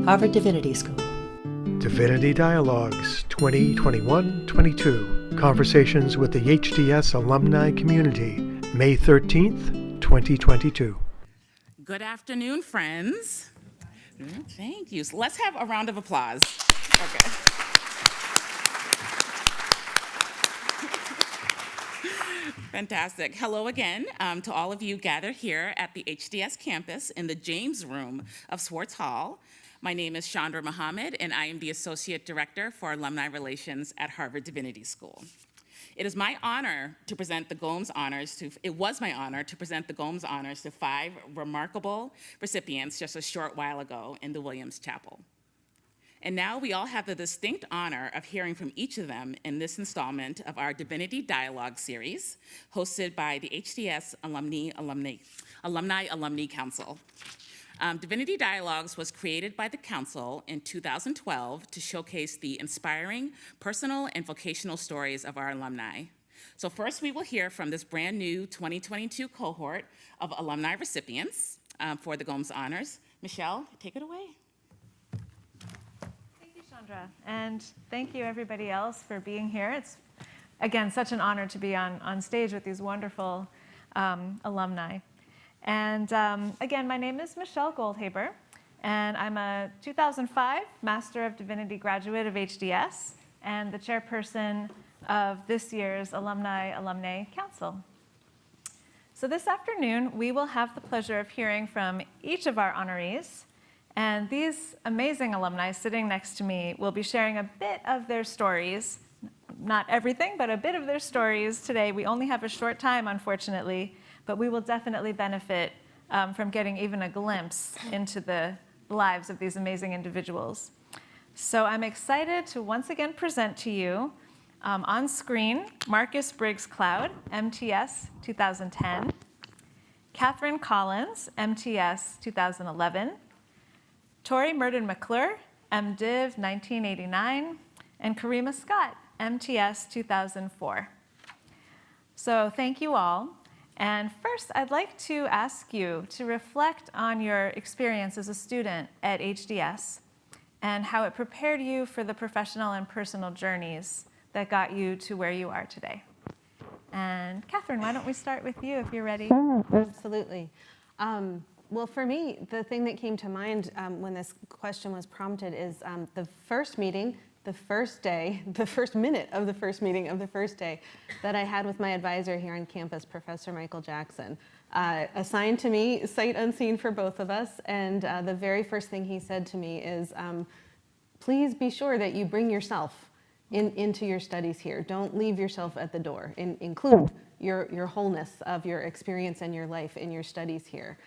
Harvard Divinity School. Divinity Dialogues 2021-22. Conversations with the HDS alumni community, May 13th, 2022. Good afternoon, friends. Thank you. So let's have a round of applause. Okay. Fantastic. Hello again to all of you gathered here at the HDS campus in the James Room of Swartz Hall. My name is Chandra Muhammad, and I am the Associate Director for Alumni Relations at Harvard Divinity School. It was my honor to present the Gomes Honors to 5 remarkable recipients just a short while ago in the Williams Chapel. And now we all have the distinct honor of hearing from each of them in this installment of our Divinity Dialogue series, hosted by the HDS Alumni Council. Divinity Dialogues was created by the Council in 2012 to showcase the inspiring personal and vocational stories of our alumni. So first we will hear from this brand new 2022 cohort of alumni recipients for the Gomes Honors. Michelle, take it away. Thank you, Chandra, and thank you everybody else for being here. It's, again, such an honor to be on stage with these wonderful alumni. And again, my name is Michelle Goldhaber, and I'm a 2005 Master of Divinity graduate of HDS and the chairperson of this year's Alumnae Council. So this afternoon, we will have the pleasure of hearing from each of our honorees, and these amazing alumni sitting next to me will be sharing a bit of their stories, not everything, but a bit of their stories today. We only have a short time, unfortunately, but we will definitely benefit from getting even a glimpse into the lives of these amazing individuals. So I'm excited to once again present to you on screen Marcus Briggs-Cloud, MTS 2010, Katherine Collins, MTS 2011, Tori Murden McClure, MDiv 1989, and Kareema Scott, MTS 2004. So thank you all. And first, I'd like to ask you to reflect on your experience as a student at HDS and how it prepared you for the professional and personal journeys that got you to where you are today. And Katherine, why don't we start with you if you're ready? Absolutely. Well, for me, the thing that came to mind when this question was prompted is the first meeting, the first day, the first minute of the first meeting of the first day that I had with my advisor here on campus, Professor Michael Jackson, assigned to me, sight unseen for both of us, and the very first thing he said to me is, please be sure that you bring yourself into your studies here. Don't leave yourself at the door. Include your wholeness of your experience and your life in your studies here.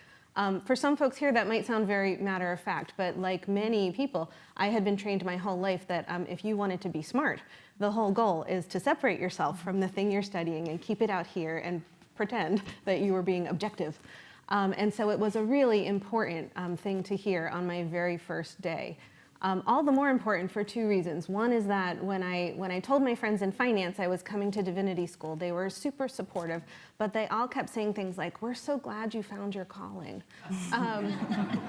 For some folks here, that might sound very matter of fact, but like many people, I had been trained my whole life that if you wanted to be smart, the whole goal is to separate yourself from the thing you're studying and keep it out here and pretend that you were being objective. And so it was a really important thing to hear on my very first day. All the more important for two reasons. One is that when I told my friends in finance I was coming to Divinity School, they were super supportive, but they all kept saying things like, "We're so glad you found your calling,"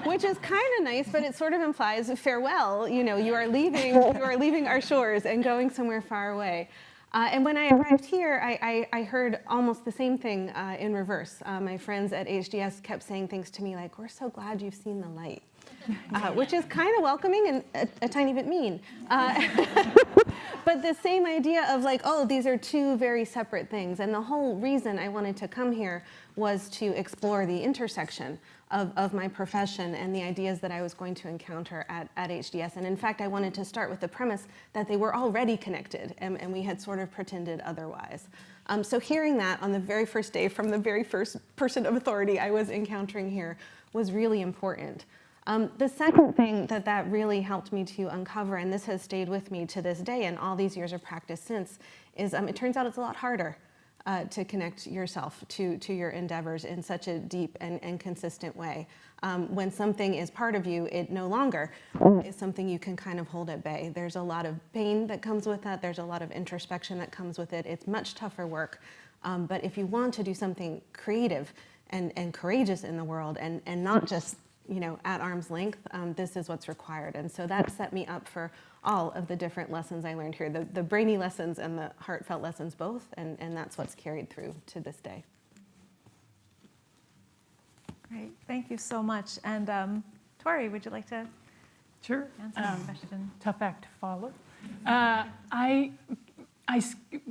which is kind of nice, but it sort of implies farewell. You know, you are leaving our shores and going somewhere far away. And when I arrived here, I heard almost the same thing in reverse. My friends at HDS kept saying things to me like, "We're so glad you've seen the light." Which is kind of welcoming and a tiny bit mean. But the same idea of like, oh, these are two very separate things. And the whole reason I wanted to come here was to explore the intersection of my profession and the ideas that I was going to encounter at HDS. And in fact, I wanted to start with the premise that they were already connected and we had sort of pretended otherwise. So hearing that on the very first day from the very first person of authority I was encountering here was really important. The second thing that really helped me to uncover, and this has stayed with me to this day and all these years of practice since, is it turns out it's a lot harder to connect yourself to your endeavors in such a deep and consistent way. When something is part of you, it no longer is something you can kind of hold at bay. There's a lot of pain that comes with that. There's a lot of introspection that comes with it. It's much tougher work. But if you want to do something creative and courageous in the world and not just at arm's length, this is what's required. And so that set me up for all of the different lessons I learned here, the brainy lessons and the heartfelt lessons both, and that's what's carried through to this day. Great, thank you so much. And Tori, would you like to Sure. answer the question? Tough act to follow.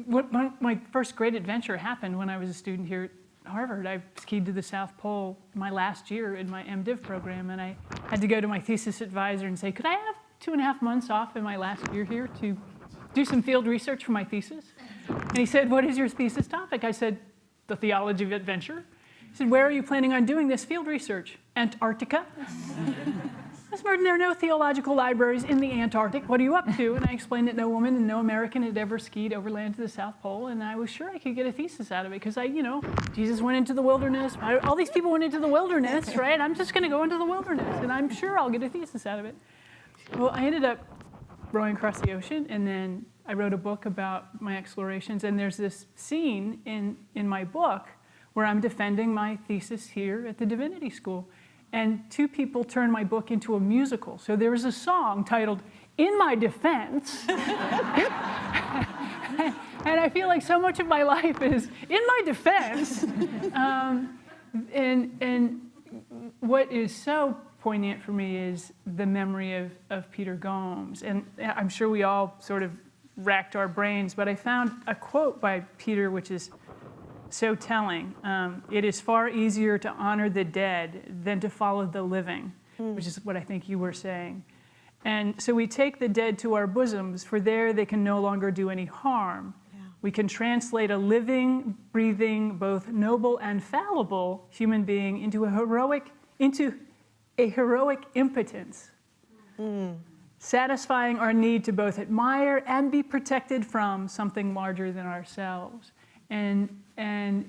When my first great adventure happened when I was a student here at Harvard. I skied to the South Pole my last year in my MDiv program, and I had to go to my thesis advisor and say, could I have 2.5 months off in my last year here to do some field research for my thesis? And he said, what is your thesis topic? I said, the theology of adventure. He said, where are you planning on doing this field research? Antarctica? Ms. Murden, there are no theological libraries in the Antarctic. What are you up to? And I explained that no woman and no American had ever skied overland to the South Pole, and I was sure I could get a thesis out of it because Jesus went into the wilderness. All these people went into the wilderness, right? I'm just going to go into the wilderness, and I'm sure I'll get a thesis out of it. Well, I ended up rowing across the ocean, and then I wrote a book about my explorations, and there's this scene in my book where I'm defending my thesis here at the Divinity School. And 2 people turned my book into a musical. So there was a song titled, In My Defense. And I feel like so much of my life is in my defense. And what is so poignant for me is the memory of Peter Gomes. And I'm sure we all sort of racked our brains, but I found a quote by Peter which is so telling. It is far easier to honor the dead than to follow the living, which is what I think you were saying. And so we take the dead to our bosoms, for there they can no longer do any harm. Yeah. We can translate a living, breathing, both noble and fallible human being into a heroic impotence, satisfying our need to both admire and be protected from something larger than ourselves. And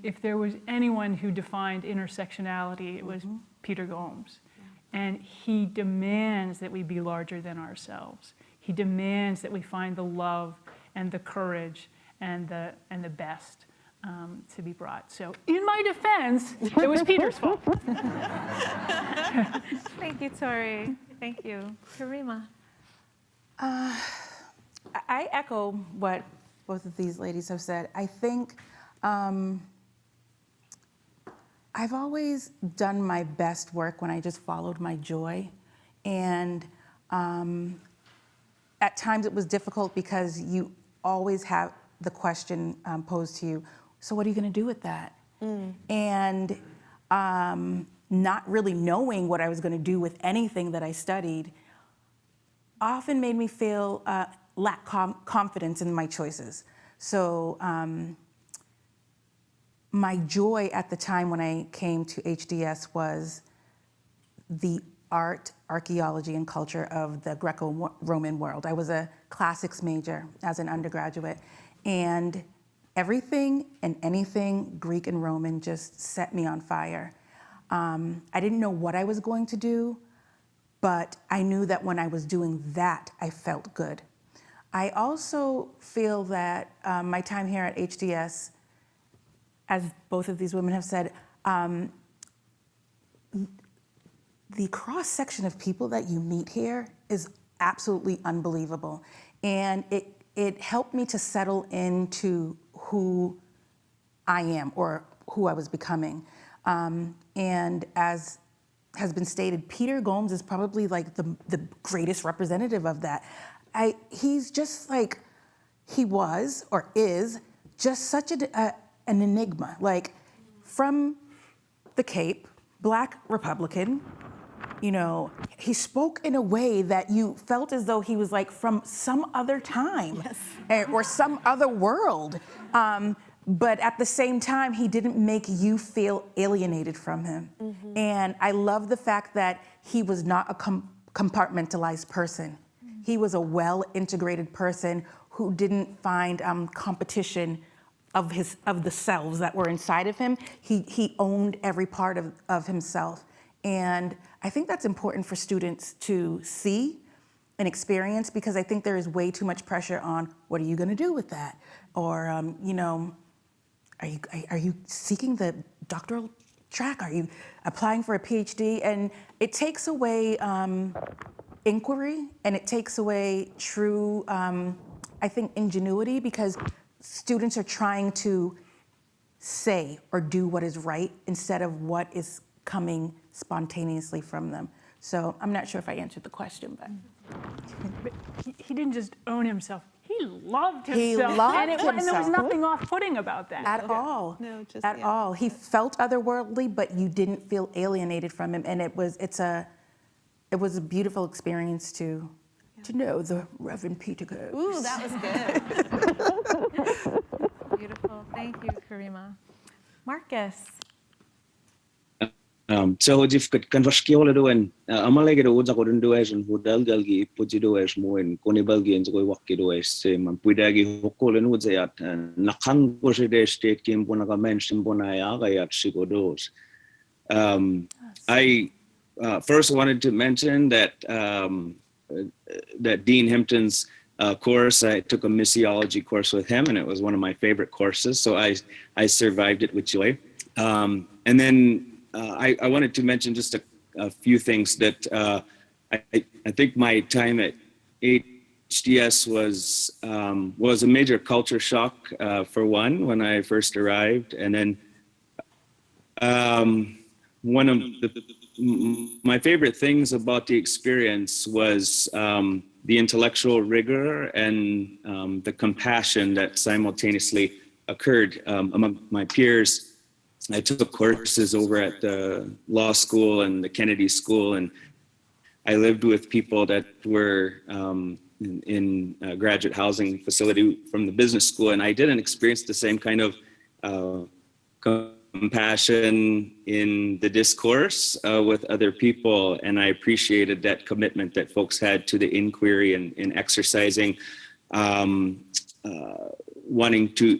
if there was anyone who defined intersectionality, it was Peter Gomes. Yeah. And he demands that we be larger than ourselves. He demands that we find the love and the courage and the best to be brought. So in my defense, it was Peter's fault. Thank you, Tori. Thank you. Kareema. I echo what both of these ladies have said. I think I've always done my best work when I just followed my joy. And at times it was difficult because you always have the question posed to you, so what are you going to do with that? And not really knowing what I was going to do with anything that I studied often made me feel lack confidence in my choices. So my joy at the time when I came to HDS was the art, archaeology, and culture of the Greco-Roman world. I was a classics major as an undergraduate, and everything and anything Greek and Roman just set me on fire. I didn't know what I was going to do, but I knew that when I was doing that, I felt good. I also feel that my time here at HDS, as both of these women have said, the cross-section of people that you meet here is absolutely unbelievable. And it helped me to settle into who I am or who I was becoming. And as has been stated, Peter Gomes is probably like the greatest representative of that. He's just like, he was or is just such an enigma. Like, from the Cape, Black Republican, he spoke in a way that you felt as though he was like from some other time. Yes. Or some other world. But at the same time, he didn't make you feel alienated from him. Mm-hmm. And I love the fact that he was not a compartmentalized person. Mm-hmm. He was a well-integrated person who didn't find competition of the selves that were inside of him. He owned every part of himself. And I think that's important for students to see and experience, because I think there is way too much pressure on, what are you gonna do with that? Or, are you seeking the doctoral track? Are you applying for a PhD? And it takes away inquiry, and it takes away true, I think, ingenuity, because students are trying to say or do what is right instead of what is coming spontaneously from them. So I'm not sure if I answered the question, but. But he didn't just own himself. He loved He himself. loved and there was himself. nothing off-putting about that. At all. No, just- At yeah. all. He felt otherworldly, but you didn't feel alienated from him. And it was a beautiful experience to know the Reverend Peter Gomes. Ooh, that was good. Beautiful. Thank you, Kareema. Marcus. So if kan vaskiola doen amalege do uza kodun do es hudal galgi puji do es moen konibalgi en ko wakki do es se man puidagi hokole no zayat nakang ko se de state kim bona ga mention bona ya ga yat sigodos. I first wanted to mention that that Dean Himpton's course, I took a missiology course with him, and it was one of my favorite courses. So I survived it with joy. And then I wanted to mention just a few things that I think my time at HDS was a major culture shock for one when I first arrived, and then one of my favorite things about the experience was the intellectual rigor and the compassion that simultaneously occurred among my peers. I took courses over at the law school and the Kennedy School, and I lived with people that were in a graduate housing facility from the business school, and I didn't experience the same kind of compassion in the discourse with other people, and I appreciated that commitment that folks had to the inquiry and in exercising, wanting to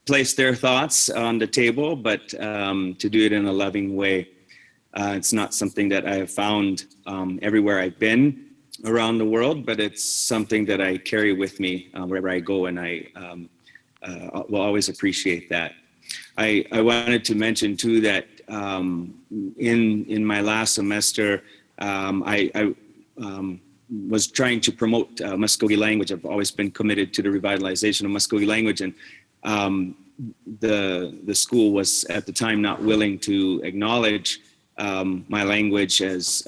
place their thoughts on the table, but to do it in a loving way. It's not something that I have found everywhere I've been around the world, but it's something that I carry with me wherever I go, and I will always appreciate that. I wanted to mention too that in my last semester, I was trying to promote Muskogee language. I've always been committed to the revitalization of Muskogee language, and the school was at the time not willing to acknowledge my language as,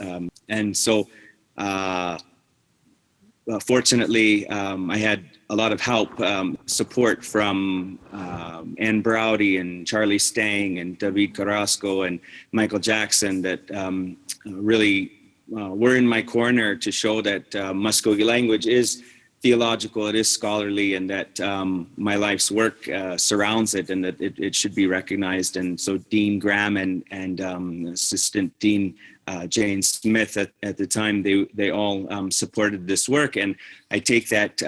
and so fortunately I had a lot of help, support from Ann Browdy and Charlie Stang and David Carrasco and Michael Jackson that really were in my corner to show that Muskogee language is theological, it is scholarly, and that my life's work surrounds it, and that it should be recognized. And so Dean Graham and Assistant Dean Jane Smith at the time, they all supported this work, and I take that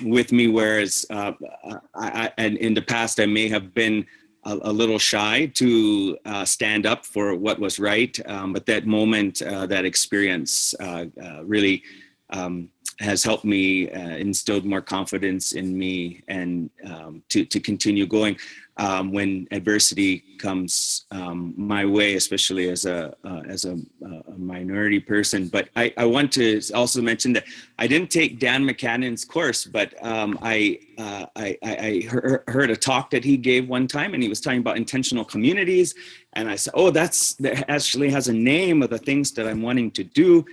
with me. Whereas and in the past I may have been a little shy to stand up for what was right, but that moment, that experience really has helped me, instilled more confidence in me, and to continue going when adversity comes my way, especially as a minority person. But I want to also mention that I didn't take Dan McCannon's course, but I heard a talk that he gave one time, and he was talking about intentional communities. And I said, oh, that actually has a name of the things that I'm wanting to do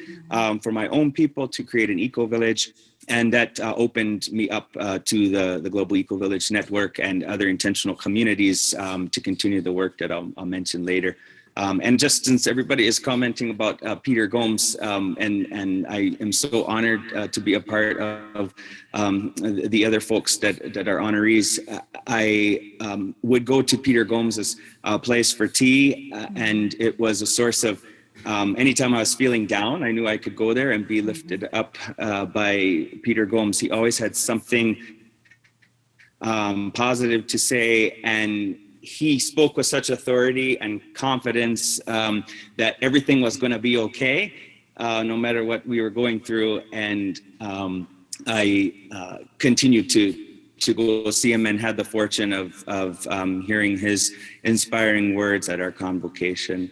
for my own people, to create an eco-village. And that opened me up to the Global Eco-Village Network and other intentional communities to continue the work that I'll mention later. And just since everybody is commenting about Peter Gomes, and I am so honored to be a part of the other folks that are honorees, I would go to Peter Gomes's place for tea, and it was a source of, anytime I was feeling down, I knew I could go there and be lifted up by Peter Gomes. He always had something positive to say, and he spoke with such authority and confidence that everything was going to be okay, no matter what we were going through. And I continued to go see him and had the fortune of hearing his inspiring words at our convocation.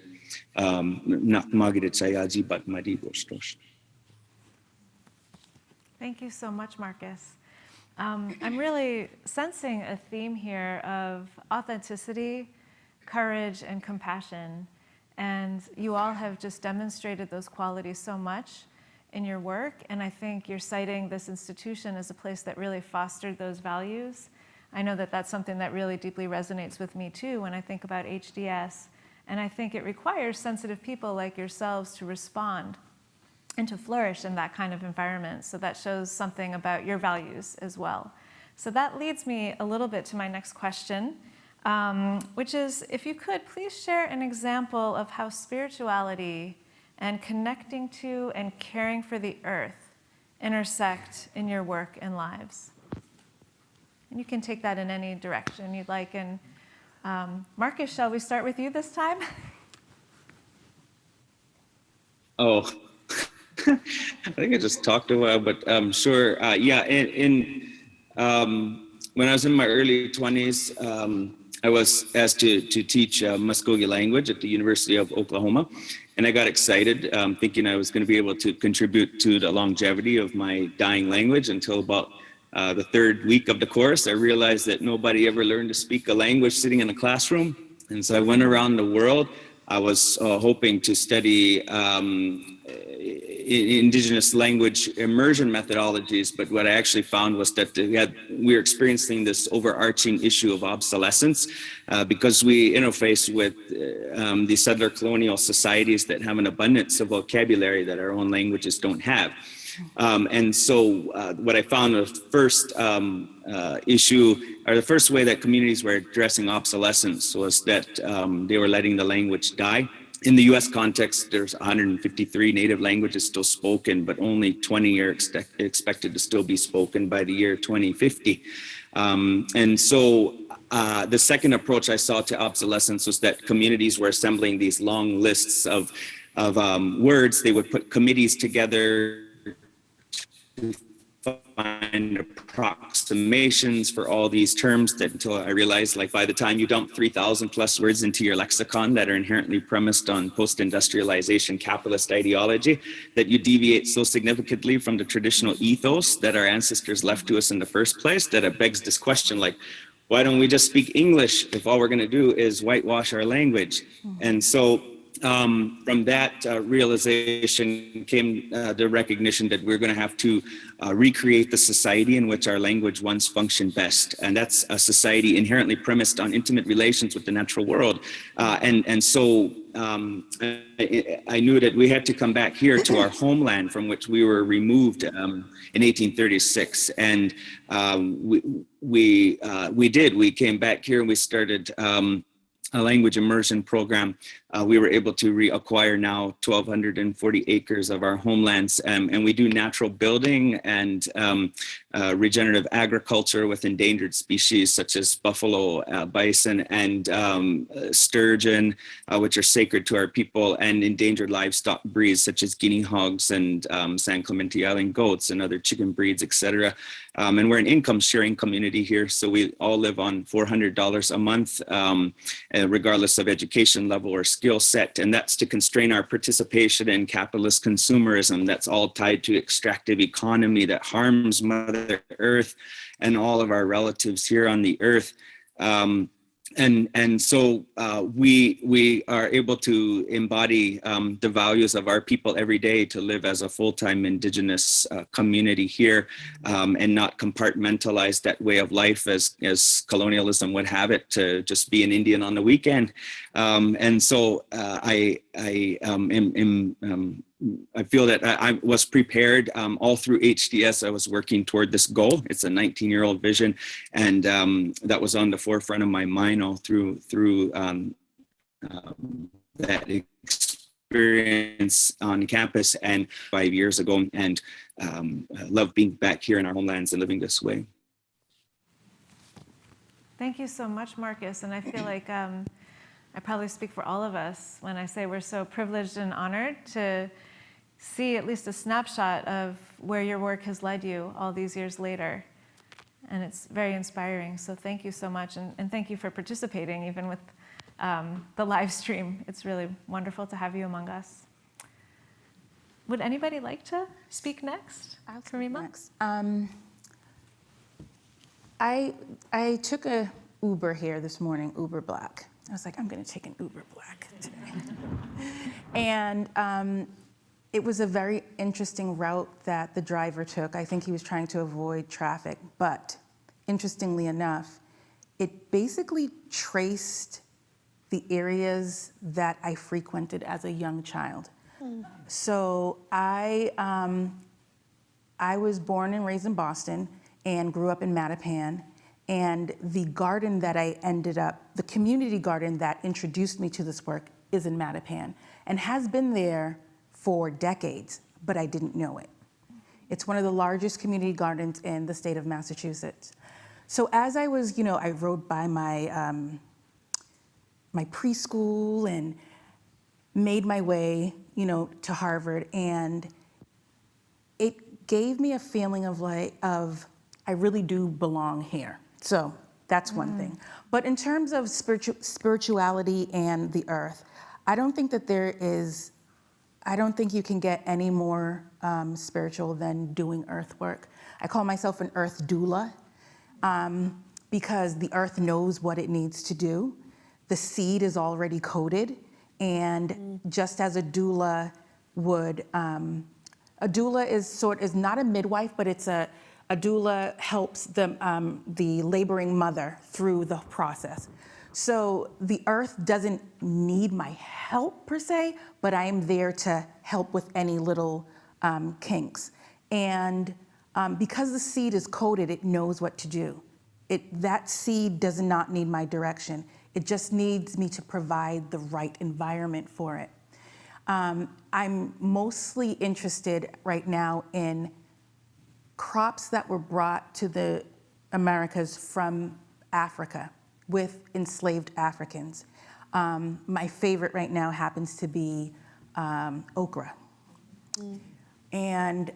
Thank you so much, Marcus. I'm really sensing a theme here of authenticity, courage, and compassion. And you all have just demonstrated those qualities so much in your work. And I think you're citing this institution as a place that really fostered those values. I know that that's something that really deeply resonates with me too when I think about HDS. And I think it requires sensitive people like yourselves to respond and to flourish in that kind of environment. So that shows something about your values as well. So that leads me a little bit to my next question, which is, if you could, please share an example of how spirituality and connecting to and caring for the earth intersect in your work and lives. And you can take that in any direction you'd like. And Marcus, shall we start with you this time? Oh, I think I just talked a while, but sure. Yeah, when I was in my early 20s, I was asked to teach Muskogee language at the University of Oklahoma. And I got excited, thinking I was going to be able to contribute to the longevity of my dying language until about the third week of the course. I realized that nobody ever learned to speak a language sitting in a classroom. And so I went around the world. I was hoping to study Indigenous language immersion methodologies, but what I actually found was that we were experiencing this overarching issue of obsolescence because we interface with the settler colonial societies that have an abundance of vocabulary that our own languages don't have. And so what I found was first issue, or the first way that communities were addressing obsolescence was that they were letting the language die. In the US context, there's 153 native languages still spoken, but only 20 are expected to still be spoken by the year 2050. And so the second approach I saw to obsolescence was that communities were assembling these long lists of words. They would put committees together to find approximations for all these terms that until I realized, like, by the time you dump 3,000 plus words into your lexicon that are inherently premised on post-industrialization capitalist ideology, that you deviate so significantly from the traditional ethos that our ancestors left to us in the first place, that it begs this question, like, why don't we just speak English if all we're going to do is whitewash our language? And so from that realization came the recognition that we're going to have to recreate the society in which our language once functioned best. And that's a society inherently premised on intimate relations with the natural world. And so I knew that we had to come back here to our homeland from which we were removed in 1836. And we did. We came back here and we started a language immersion program. We were able to reacquire now 1,240 acres of our homelands, and we do natural building and regenerative agriculture with endangered species such as buffalo, bison, and sturgeon, which are sacred to our people, and endangered livestock breeds such as guinea hogs and San Clemente Island goats and other chicken breeds, etc. And we're an income sharing community here, so we all live on $400 a month, regardless of education level or skill set, and that's to constrain our participation in capitalist consumerism that's all tied to extractive economy that harms Mother Earth and all of our relatives here on the earth. And so we are able to embody the values of our people every day to live as a full-time Indigenous community here, and not compartmentalize that way of life as colonialism would have it, to just be an Indian on the weekend. And so I feel that I was prepared all through HDS. I was working toward this goal. It's a 19-year-old vision, and that was on the forefront of my mind all through that experience on campus and 5 years ago. And I love being back here in our homelands and living this way. Thank you so much, Marcus. And I feel like I probably speak for all of us when I say we're so privileged and honored to see at least a snapshot of where your work has led you all these years later. And it's very inspiring. So thank you so much. And thank you for participating, even with the live stream. It's really wonderful to have you among us. Would anybody like to speak next? I'll speak Kareema? next. I took a Uber here this morning, Uber Black. I was like, I'm going to take an Uber Black today. And it was a very interesting route that the driver took. I think he was trying to avoid traffic, but interestingly enough, it basically traced the areas that I frequented as a young child. So I was born and raised in Boston and grew up in Mattapan. And the garden that I ended up, the community garden that introduced me to this work is in Mattapan and has been there for decades, but I didn't know it. It's one of the largest community gardens in the state of Massachusetts. So as I was, I rode by my, my preschool and made my way, to Harvard, and it gave me a feeling of I really do belong here. So that's one thing. But in terms of spirituality and the earth, I don't think you can get any more spiritual than doing earth work. I call myself an earth doula because the earth knows what it needs to do. The seed is already coded, and just as a doula would, a doula is not a midwife, but it's a doula helps the laboring mother through the process. So the earth doesn't need my help per se, but I am there to help with any little kinks. And because the seed is coded, it knows what to do. That seed does not need my direction. It just needs me to provide the right environment for it. I'm mostly interested right now in crops that were brought to the Americas from Africa with enslaved Africans. My favorite right now happens to be okra. And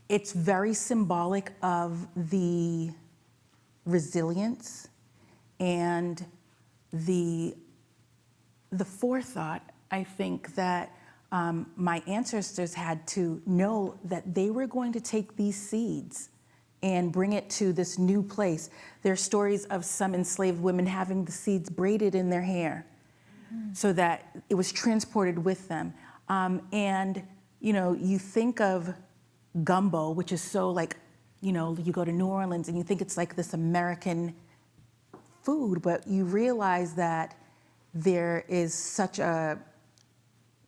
it's very symbolic of the resilience and the forethought, I think, that my ancestors had to know that they were going to take these seeds and bring it to this new place. There are stories of some enslaved women having the seeds braided in their hair so that it was transported with them. And, you think of gumbo, which is so you go to New Orleans and you think it's like this American food, but you realize that there is such a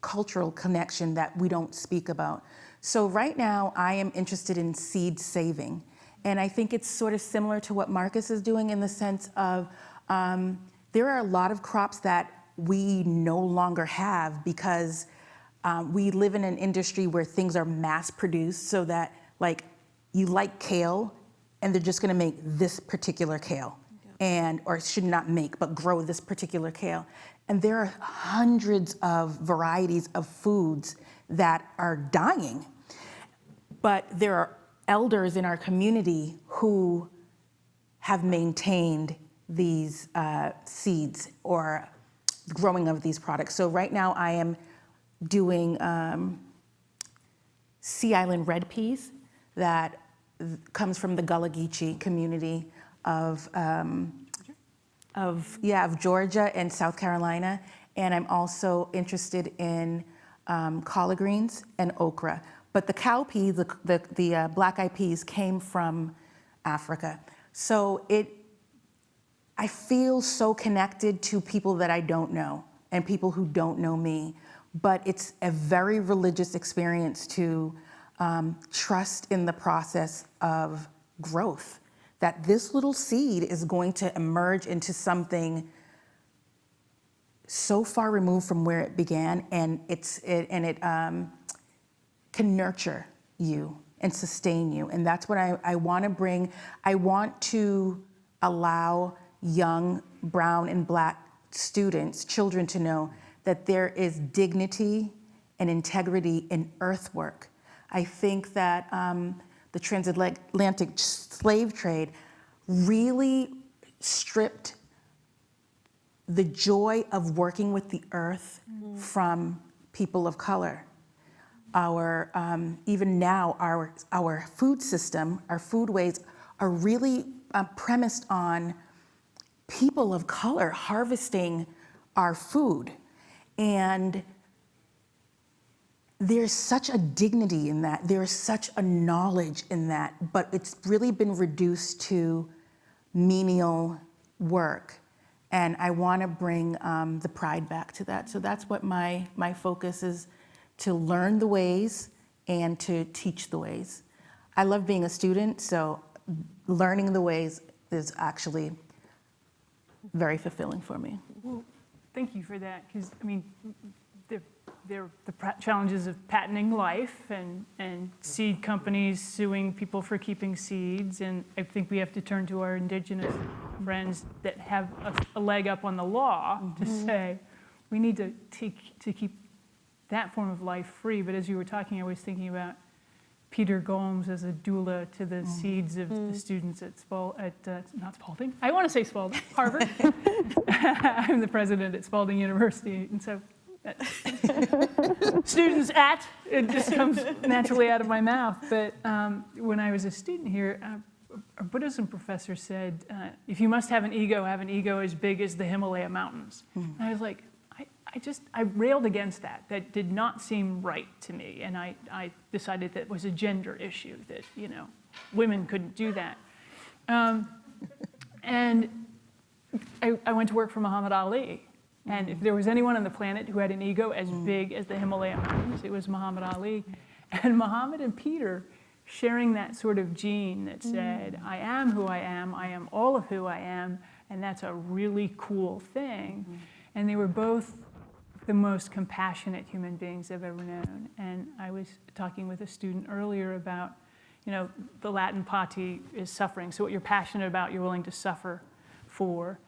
cultural connection that we don't speak about. So right now I am interested in seed saving. And I think it's sort of similar to what Marcus is doing in the sense of there are a lot of crops that we no longer have because we live in an industry where things are mass produced so that you like kale and they're just gonna make this particular kale. Or should not make, but grow this particular kale. And there are hundreds of varieties of foods that are dying. But there are elders in our community who have maintained these seeds or growing of these products. So right now I am doing Sea Island red peas that comes from the Gullah Geechee community of Georgia and South Carolina. And I'm also interested in collard greens and okra. But the cowpea, the black-eyed peas came from Africa. So I feel so connected to people that I don't know and people who don't know me. But it's a very religious experience to trust in the process of growth. That this little seed is going to emerge into something so far removed from where it began, and it can nurture you and sustain you. And that's what I want to bring. I want to allow young brown and black students, children, to know that there is dignity and integrity in earthwork. I think that the transatlantic slave trade really stripped the joy of working with the earth from people of color. Our, even now, our food system, our foodways are really premised on people of color harvesting our food. And there's such a dignity in that, there's such a knowledge in that, but it's really been reduced to menial work. And I want to bring the pride back to that. So that's what my focus is, to learn the ways and to teach the ways. I love being a student, so learning the ways is actually very fulfilling for me. Well, thank you for that, because I mean, the challenges of patenting life and seed companies suing people for keeping seeds, and I think we have to turn to our Indigenous friends that have a leg up on the law to say we need to keep that form of life free. But as you were talking, I was thinking about Peter Gomes as a doula to the seeds of the students at not Spalding. I want to say Spalding, Harvard. I'm the president at Spalding University, and so students at, it just comes naturally out of my mouth. But when I was a student here, a Buddhism professor said, if you must have an ego as big as the Himalaya mountains. And I was like, I railed against that. That did not seem right to me. And I decided that it was a gender issue, that, you know, women couldn't do that. And I went to work for Muhammad Ali. And if there was anyone on the planet who had an ego as big as the Himalaya mountains, it was Muhammad Ali. And Muhammad and Peter sharing that sort of gene that said, I am who I am all of who I am, and that's a really cool thing. And they were both the most compassionate human beings I've ever known. And I was talking with a student earlier about, you know, the Latin pati is suffering. So what you're passionate about, you're willing to suffer for.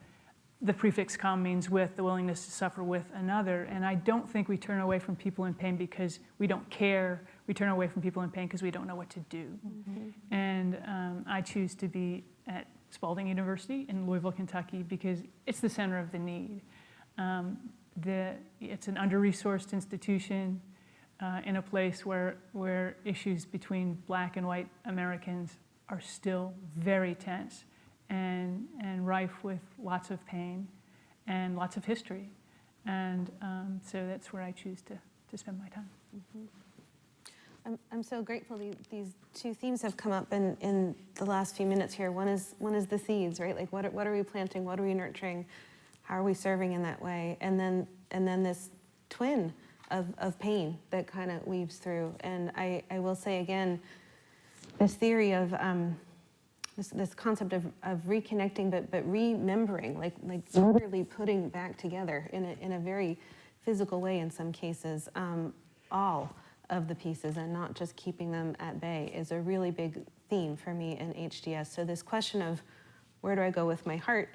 The prefix com means with, the willingness to suffer with another. And I don't think we turn away from people in pain because we don't care. We turn away from people in pain because we don't know what to do. And I choose to be at Spalding University in Louisville, Kentucky, because it's the center of the need. It's an under-resourced institution in a place where issues between Black and white Americans are still very tense and rife with lots of pain and lots of history. And so that's where I choose to spend my time. I'm so grateful these two themes have come up in the last few minutes here. One is the seeds, right? Like what are we planting? What are we nurturing? How are we serving in that way? And then this twin of pain that kind of weaves through. And I will say again, this theory of this concept of reconnecting, but remembering, like literally putting back together in a very physical way in some cases, all of the pieces and not just keeping them at bay is a really big theme for me in HDS. So this question of where do I go with my heart?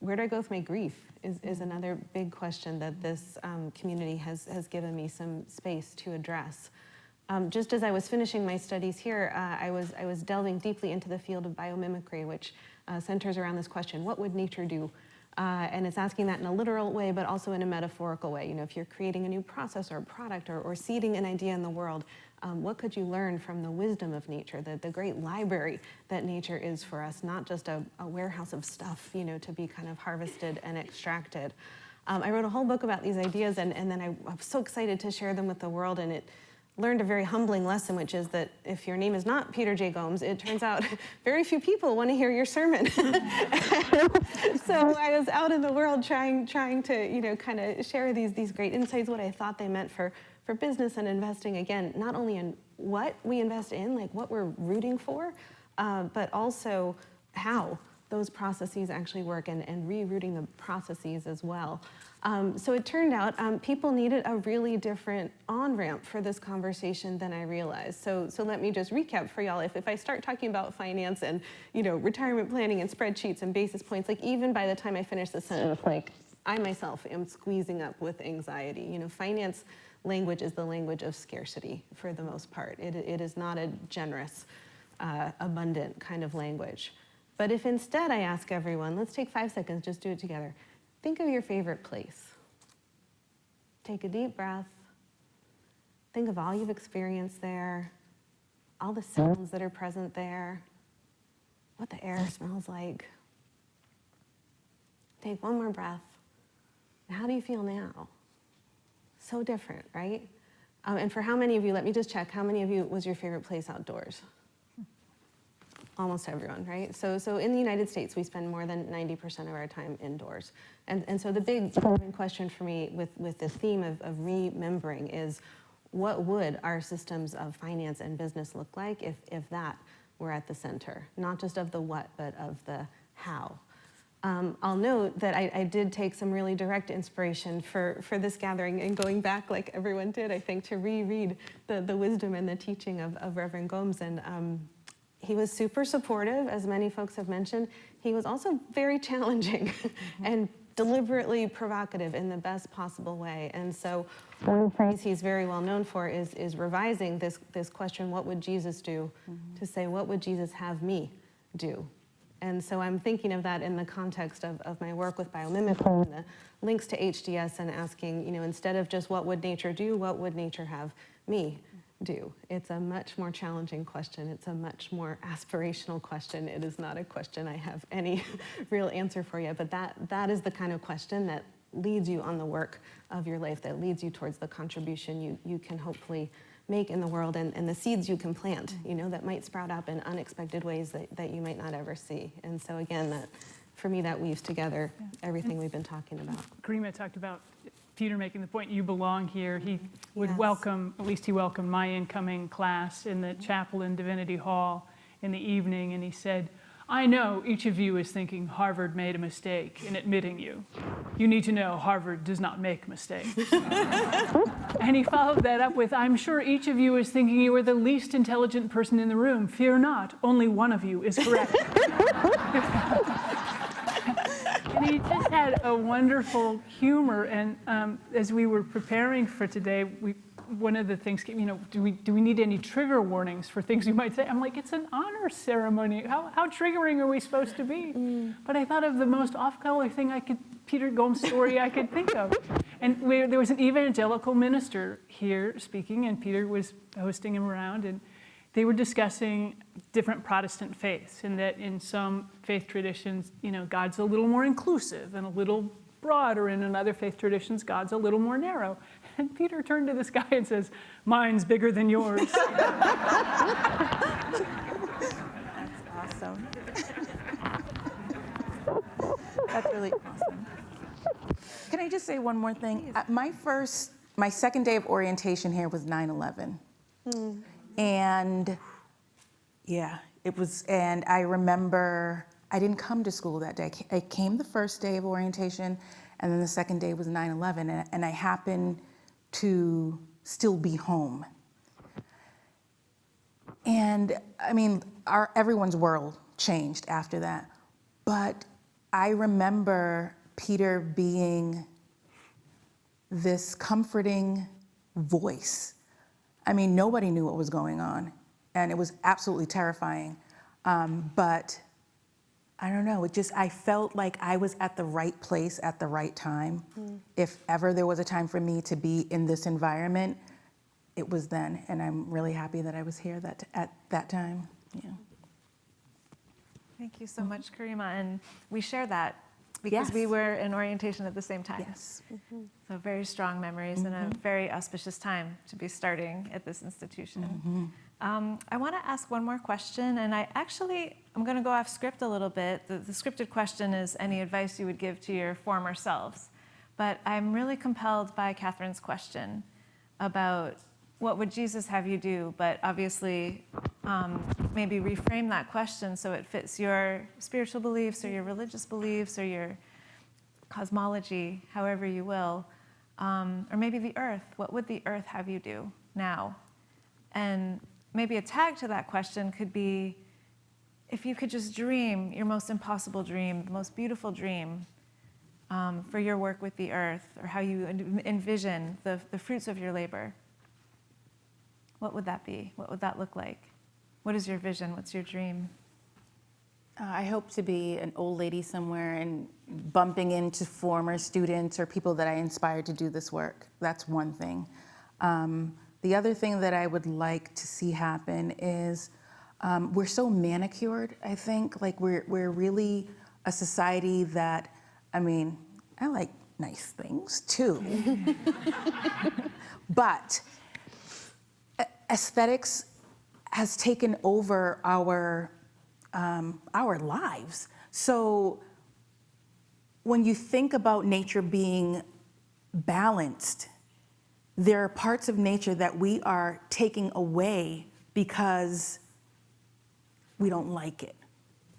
Where do I go with my grief is another big question that this community has given me some space to address. Just as I was finishing my studies here, I was delving deeply into the field of biomimicry, which centers around this question, what would nature do? And it's asking that in a literal way, but also in a metaphorical way. You know, if you're creating a new process or product or seeding an idea in the world, what could you learn from the wisdom of nature, the great library that nature is for us, not just a warehouse of stuff, you know, to be kind of harvested and extracted. I wrote a whole book about these ideas, and then I was so excited to share them with the world, and it learned a very humbling lesson, which is that if your name is not Peter J. Gomes, it turns out very few people want to hear your sermon. So I was out in the world trying to, you know, kind of share these great insights, what I thought they meant for business and investing, again, not only in what we invest in, like what we're rooting for, but also how those processes actually work and rerouting the processes as well. So it turned out people needed a really different on-ramp for this conversation than I realized. So let me just recap for y'all. If I start talking about finance and, you know, retirement planning and spreadsheets and basis points, like even by the time I finish the sentence, like I myself am squeezing up with anxiety. You know, finance language is the language of scarcity for the most part. It is not a generous, abundant kind of language. But if instead I ask everyone, let's take 5 seconds, just do it together. Think of your favorite place. Take a deep breath. Think of all you've experienced there, all the sounds that are present there, what the air smells like. Take one more breath. How do you feel now? So different, right? And for how many of you, let me just check, how many of you was your favorite place outdoors? Almost everyone, right? So in the United States, we spend more than 90% of our time indoors. And so the big question for me with this theme of remembering is, what would our systems of finance and business look like if that were at the center? Not just of the what, but of the how. I'll note that I did take some really direct inspiration for this gathering, and going back like everyone did, I think, to reread the wisdom and the teaching of Reverend Gomes. And he was super supportive, as many folks have mentioned. He was also very challenging and deliberately provocative in the best possible way. And so one phrase he's very well known for is revising this question, what would Jesus do, to say, what would Jesus have me do? And so I'm thinking of that in the context of my work with biomimicry and the links to HDS, and asking, instead of just what would nature do, what would nature have me do? It's a much more challenging question. It's a much more aspirational question. It is not a question I have any real answer for yet, but that is the kind of question that leads you on the work of your life, that leads you towards the contribution you can hopefully make in the world, and the seeds you can plant, that might sprout up in unexpected ways that you might not ever see. And so again, for me, that weaves together everything we've been talking about. Kareema talked about Peter making the point, you belong here. He would Yes. welcome, at least he welcomed my incoming class in the chapel in Divinity Hall in the evening, and he said, I know each of you is thinking Harvard made a mistake in admitting you. You need to know Harvard does not make mistakes. And he followed that up with, I'm sure each of you is thinking you are the least intelligent person in the room. Fear not, only one of you is correct. And he just had a wonderful humor. And as we were preparing for today, one of the things, do we need any trigger warnings for things you might say? I'm like, it's an honor ceremony. How triggering are we supposed to be? But I thought of the most off-color thing Peter Gomes story I could think of. And there was an evangelical minister here speaking, and Peter was hosting him around, and they were discussing different Protestant faiths, and that in some faith traditions, God's a little more inclusive and a little broader, and in other faith traditions, God's a little more narrow. And Peter turned to this guy and says, mine's bigger than yours. That's awesome. That's really awesome. Can I just say one more thing? My second day of orientation here was 9/11. And yeah, it was, and I remember I didn't come to school that day. I came the first day of orientation, and then the second day was 9/11, and I happened to still be home. And I mean, everyone's world changed after that. But I remember Peter being this comforting voice. I mean, nobody knew what was going on, and it was absolutely terrifying. But I don't know, I felt like I was at the right place at the right time. If ever there was a time for me to be in this environment, it was then, and I'm really happy that I was here at that time. Yeah. Thank you so much, Kareema. And we share that because we were in orientation at the same time. Yes. So very strong memories and a very auspicious time to be starting at this institution. I want to ask one more question, and I'm going to go off script a little bit. The scripted question is any advice you would give to your former selves. But I'm really compelled by Katherine's question about what would Jesus have you do, but obviously maybe reframe that question so it fits your spiritual beliefs or your religious beliefs or your cosmology, however you will. Or maybe the earth. What would the earth have you do now? And maybe a tag to that question could be, if you could just dream your most impossible dream, the most beautiful dream for your work with the earth, or how you envision the fruits of your labor, what would that be? What would that look like? What is your vision? What's your dream? I hope to be an old lady somewhere and bumping into former students or people that I inspired to do this work. That's one thing. The other thing that I would like to see happen is we're so manicured, I think. Like we're really a society that, I mean, I like nice things too. But aesthetics has taken over our lives. So when you think about nature being balanced, there are parts of nature that we are taking away because we don't like it,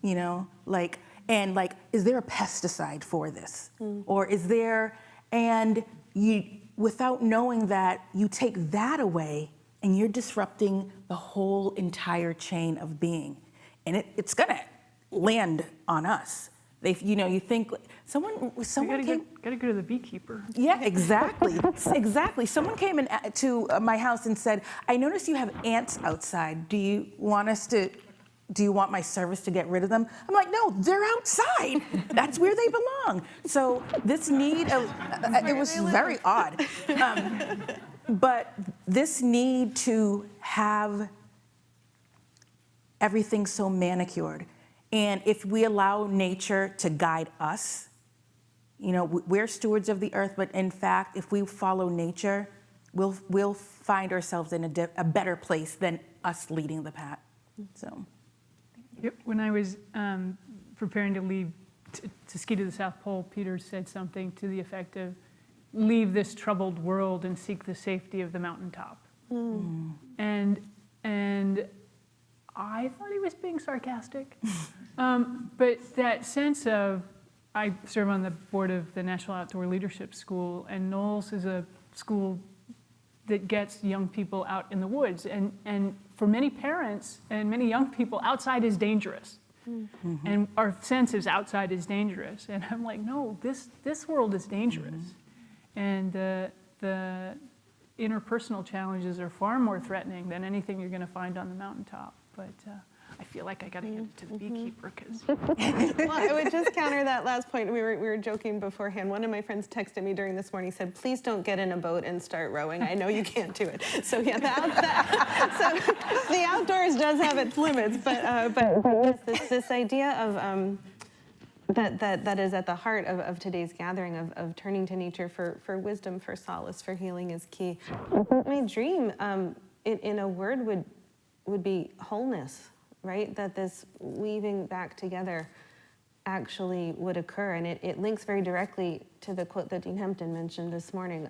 you know? Like, is there a pesticide for this? Or is there, and you, without knowing that, you take that away and you're disrupting the whole entire chain of being. And it's gonna land on us. You think someone came. Gotta go to the beekeeper. Yeah, exactly, exactly. Someone came in to my house and said, "I noticed you have ants outside. Do you want my service to get rid of them?" I'm like, "No, they're outside. That's where they belong." So this need of it was very odd, but this need to have everything so manicured. And if we allow nature to guide us, we're stewards of the earth, but in fact, if we follow nature, we'll find ourselves in a better place than us leading the pack. So. Yep. When I was preparing to leave to ski to the South Pole, Peter said something to the effect of, "Leave this troubled world and seek the safety of the mountaintop." And I thought he was being sarcastic. But that sense of, I serve on the board of the National Outdoor Leadership School, and Knowles is a school that gets young people out in the woods. And for many parents and many young people, outside is dangerous. And our sense is outside is dangerous. And I'm like, no, this world is dangerous. And the interpersonal challenges are far more threatening than anything you're gonna find on the mountaintop. But I feel like I gotta hand it to the beekeeper, because. Well, I would just counter that last point. We were joking beforehand. One of my friends texted me during this morning, said, "Please don't get in a boat and start rowing. I know you can't do it." So yeah, so the outdoors does have its limits, but yes, this idea of that is at the heart of today's gathering of turning to nature for wisdom, for solace, for healing is key. I think my dream, in a word, would be wholeness. Right? That this weaving back together actually would occur. And it links very directly to the quote that Dean Hampton mentioned this morning,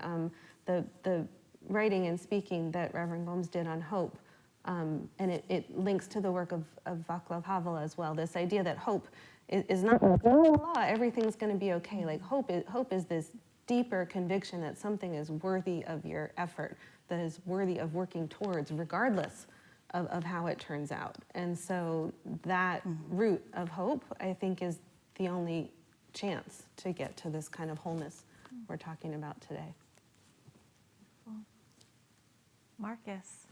the writing and speaking that Reverend Gomes did on hope. And it links to the work of Václav Havel as well. This idea that hope is not law, everything's going to be okay. Like hope is this deeper conviction that something is worthy of your effort, that is worthy of working towards, regardless of how it turns out. And so that root of hope, I think, is the only chance to get to this kind of wholeness we're talking about today. Marcus.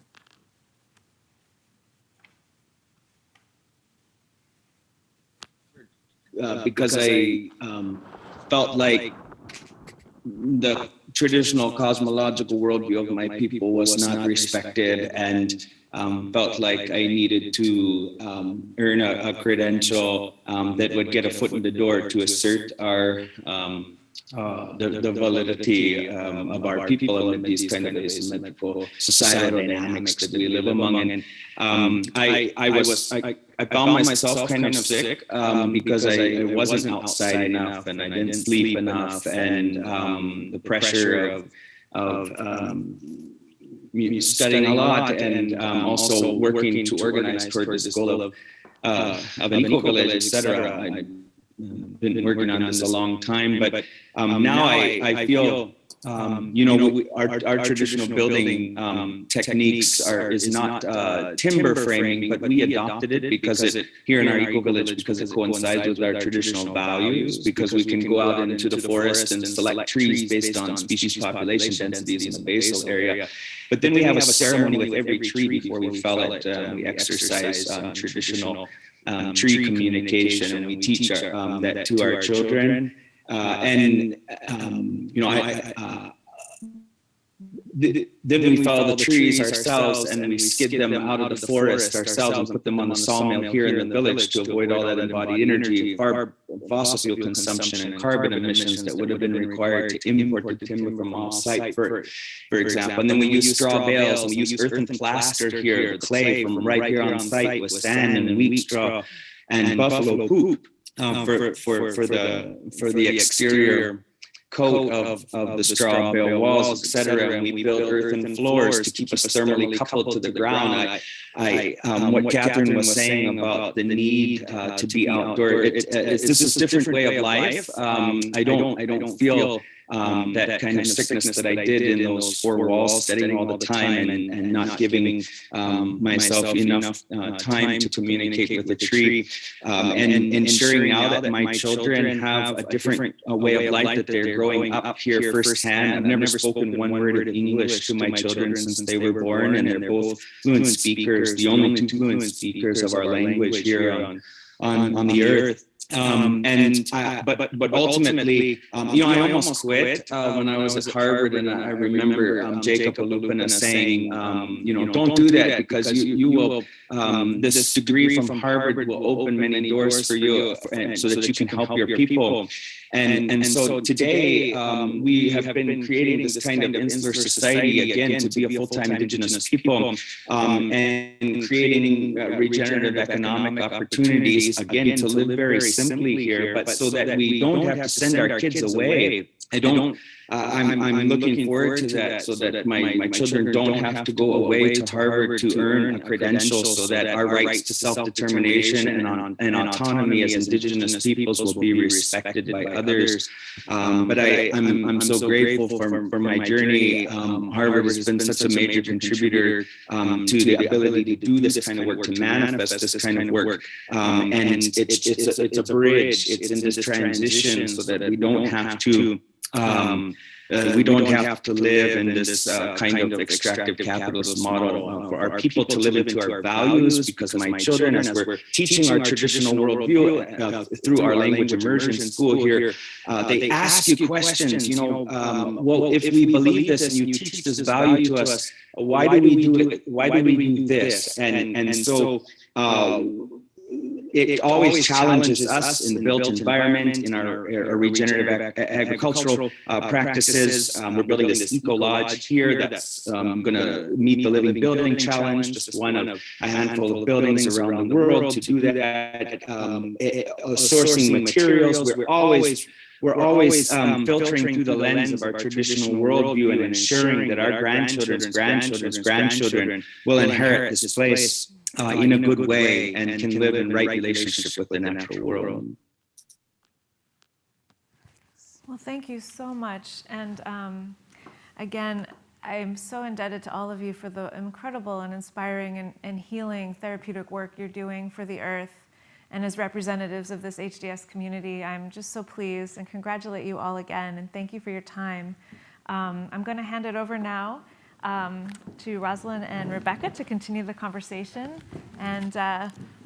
Because I felt like the traditional cosmological worldview of my people was not respected, and felt like I needed to earn a credential that would get a foot in the door to assert our the validity of our people and these kind of asymmetrical societal dynamics that we live among. And I found myself kind of sick because I wasn't outside enough, and I didn't sleep enough, and the pressure of studying a lot, and also working to organize toward this goal of an eco-village, etc. I've been working on this a long time, but now I feel, our traditional building techniques is not timber framing, but we adopted it because here in our eco-village, because it coincides with our traditional values, because we can go out into the forest and select trees based on species population densities in the basal area. But then we have a ceremony with every tree before we fell it. We exercise traditional tree communication, and we teach that to our children. Then we follow the trees ourselves, and we skid them out of the forest ourselves and put them on the sawmill here in the village to avoid all that embodied energy, fossil fuel consumption, and carbon emissions that would have been required to import the timber from off-site, for example. And then we use straw bales, and we use earthen plaster here, the clay from right here on site with sand and wheat straw and buffalo poop for the exterior coat of the straw bale walls, etc. And we build earthen floors to keep us thermally coupled to the ground. What Katherine was saying about the need to be outdoor, this is a different way of life. I don't feel that kind of sickness that I did in those four walls, studying all the time and not giving myself enough time to communicate with the tree, and ensuring now that my children have a different way of life, that they're growing up here firsthand. I've never spoken one word of English to my children since they were born, and they're both fluent speakers, the only two fluent speakers of our language here on the earth. But ultimately, I almost quit when I was at Harvard, and I remember Jacob Alupina saying, don't do that, because you will, this degree from Harvard will open many doors for you, so that you can help your people. And so today we have been creating this kind of insular society, again, to be a full-time Indigenous people, and creating regenerative economic opportunities, again, to live very simply here, but so that we don't have to send our kids away. I'm looking forward to that, so that my children don't have to go away to Harvard to earn a credential, so that our rights to self-determination and autonomy as Indigenous peoples will be respected by others. But I'm so grateful for my journey. Harvard has been such a major contributor to the ability to do this kind of work, to manifest this kind of work. And it's a bridge. It's in this transition, so that we don't have to live in this kind of extractive capitalist model. For our people to live into our values, because my children, as we're teaching our traditional worldview through our language immersion school here, they ask you questions. Well, if we believe this and you teach this value to us, why do we do it? Why do we do this? And so. It always challenges us in the built environment, in our regenerative agricultural practices. We're building this eco lodge here that's going to meet the living building challenge, just one of a handful of buildings around the world to do that. Sourcing materials, we're always filtering through the lens of our traditional worldview and ensuring that our grandchildren's grandchildren will inherit this place in a good way and can live in right relationship with the natural world. Well, thank you so much. And again, I'm so indebted to all of you for the incredible and inspiring and healing therapeutic work you're doing for the earth. And as representatives of this HDS community, I'm just so pleased and congratulate you all again. And thank you for your time. I'm going to hand it over now to Rosalyn and Rebecca to continue the conversation. And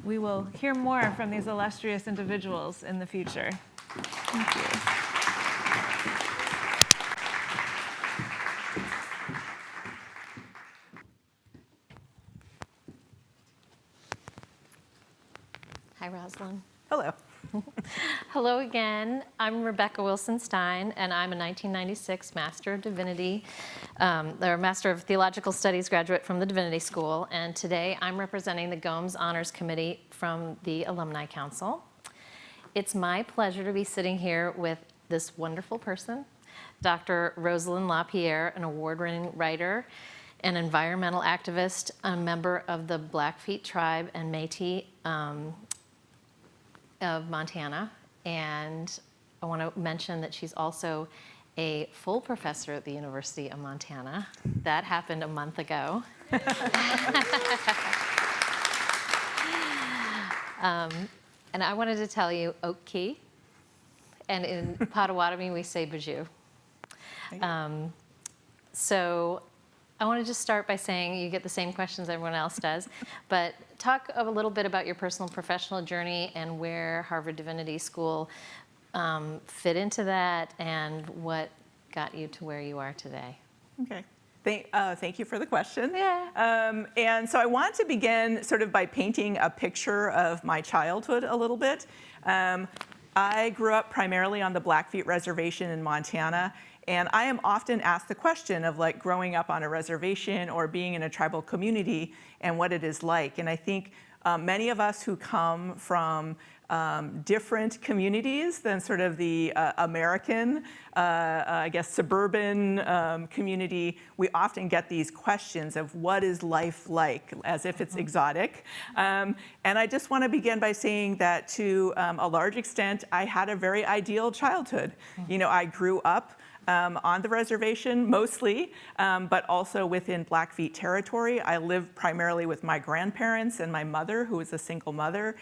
we will hear more from these illustrious individuals in the future. Thank you. Hi, Rosalyn. Hello. Hello again. I'm Rebecca Wilson-Stein, and I'm a 1996 Master of Divinity, or Master of Theological Studies graduate from the Divinity School. And today I'm representing the Gomes Honors Committee from the Alumni Council. It's my pleasure to be sitting here with this wonderful person, Dr. Rosalyn Lapierre, an award-winning writer, an environmental activist, a member of the Blackfeet tribe and Métis of Montana, and I want to mention that she's also a full professor at the University of Montana. That happened a month ago. And I wanted to tell you Oki, and in Potawatomi we say Bajou. So I want to just start by saying you get the same questions everyone else does, but talk a little bit about your personal and professional journey and where Harvard Divinity School fit into that and what got you to where you are today. Okay. Thank you for the question. Yeah. And so I want to begin sort of by painting a picture of my childhood a little bit. I grew up primarily on the Blackfeet Reservation in Montana, and I am often asked the question of like growing up on a reservation or being in a tribal community and what it is like. And I think many of us who come from different communities than sort of the American, I guess, suburban community, we often get these questions of what is life like, as if it's exotic. And I just want to begin by saying that to a large extent, I had a very ideal childhood. You know, I grew up on the reservation mostly, but also within Blackfeet territory. I lived primarily with my grandparents and my mother, who was a single mother.